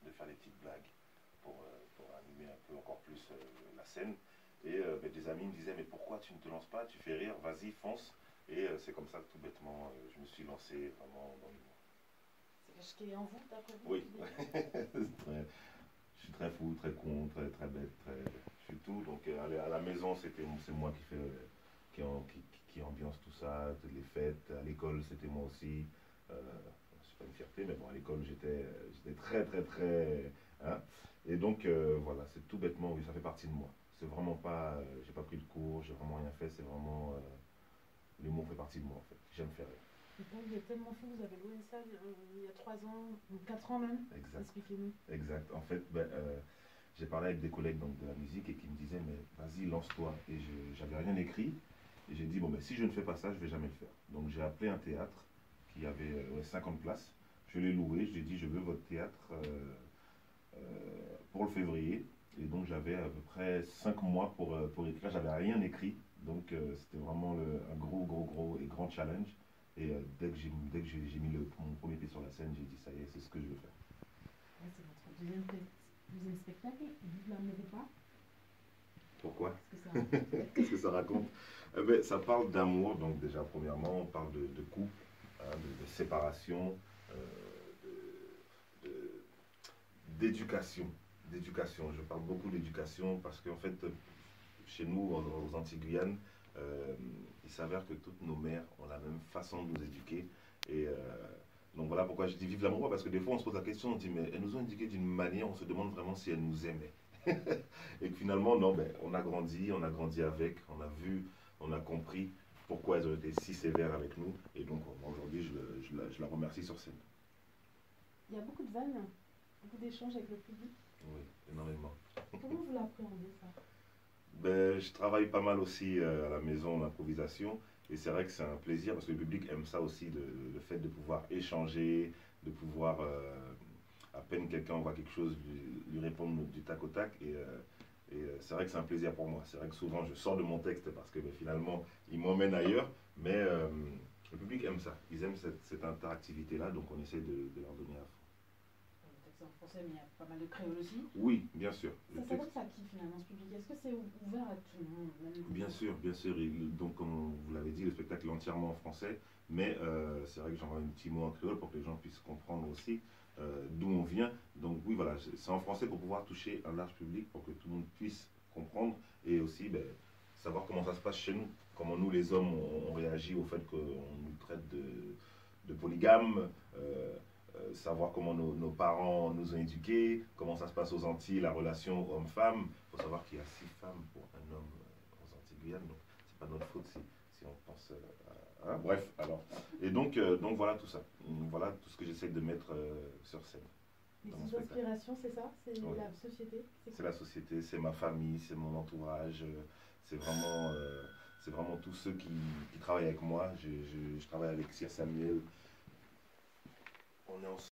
de faire des petites blagues pour animer un peu encore plus la scène. Et ben, des amis me disaient, mais pourquoi tu ne te lances pas, tu fais rire, vas-y, fonce. Et c'est comme ça que tout bêtement, je me suis lancé vraiment dans l'humour. C'est ce qui est en vous, d'après vous? Oui, je suis très fou, très con, très, très bête, je suis tout. Donc à la maison, c'est moi qui fais, qui ambiance tout ça, toutes les fêtes. À l'école, c'était moi aussi. C'est pas une fierté, mais bon, à l'école, j'étais très, très, très. Hein. Et donc, voilà, c'est tout bêtement, oui, ça fait partie de moi. C'est vraiment pas, j'ai pas pris de cours, j'ai vraiment rien fait, c'est vraiment, l'humour fait partie de moi, en fait. J'aime faire rire. Et quand vous êtes tellement fou, vous avez loué une salle il y a 3 ans, ou 4 ans même. Exact. Expliquez-nous. Exact. En fait, ben, j'ai parlé avec des collègues donc, de la musique et qui me disaient, mais vas-y, lance-toi. Et j'avais rien écrit. Et j'ai dit, bon, ben, si je ne fais pas ça, je ne vais jamais le faire. Donc j'ai appelé un théâtre qui avait 50 places. Je l'ai loué, j'ai dit, je veux votre théâtre pour le février. Et donc j'avais à peu près 5 mois pour écrire. J'avais rien écrit. Donc c'était vraiment un gros et grand challenge. Et dès que j'ai mis mon premier pied sur la scène, j'ai dit, ça y est, c'est ce que je veux faire. Là, c'est votre deuxième spectacle. Vous ne l'emmenez pas? Pourquoi? Qu'est-ce que ça raconte? Qu'est-ce que ça raconte? Eh ben, ça parle d'amour, donc déjà premièrement, on parle de couple, hein, de séparation, d'éducation. D'éducation. Je parle beaucoup d'éducation parce qu'en fait, chez nous, aux Antilles-Guyane, il s'avère que toutes nos mères ont la même façon de nous éduquer. Et donc voilà pourquoi je dis vive l'amour, parce que des fois on se pose la question, on dit mais elles nous ont éduqués d'une manière, on se demande vraiment si elles nous aimaient. Et que finalement, non, ben, on a grandi avec, on a vu, on a compris pourquoi elles ont été si sévères avec nous. Et donc aujourd'hui, je la remercie sur scène. Il y a beaucoup de vannes, beaucoup d'échanges avec le public. Oui, énormément. Comment vous l'appréhendez, ça? Ben, je travaille pas mal aussi à la maison en improvisation. Et c'est vrai que c'est un plaisir parce que le public aime ça aussi, le fait de pouvoir échanger, de pouvoir, à peine quelqu'un voit quelque chose, lui répondre du tac au tac. Et c'est vrai que c'est un plaisir pour moi. C'est vrai que souvent je sors de mon texte parce que ben, finalement il m'emmène ailleurs. Mais le public aime ça. Ils aiment cette interactivité-là. Donc on essaie de leur donner à fond. Le texte en français, mais il y a pas mal de créole aussi. Oui, bien sûr. Ça s'adresse à qui finalement ce public? Est-ce que c'est ouvert à tout le monde, même... Bien sûr, bien sûr. Donc, comme vous l'avez dit, le spectacle est entièrement en français, mais c'est vrai que j'envoie un petit mot en créole pour que les gens puissent comprendre aussi d'où on vient. Donc, oui, voilà, c'est en français pour pouvoir toucher un large public, pour que tout le monde puisse comprendre et aussi ben, savoir comment ça se passe chez nous, comment nous, les hommes, on réagit au fait qu'on nous traite de polygames. Savoir comment nos parents nous ont éduqués, comment ça se passe aux Antilles, la relation homme-femme. Il faut savoir qu'il y a 6 femmes pour un homme aux Antilles-Guyane, donc c'est pas notre faute si on pense à... Hein, bref, alors. Et donc voilà tout ça. Voilà tout ce que j'essaie de mettre sur scène. Et ces inspirations, c'est ça? C'est oui. La société? C'est la société, c'est ma famille, c'est mon entourage, c'est vraiment tous ceux qui travaillent avec moi. Je travaille avec Sir Samuel. On est ensemble.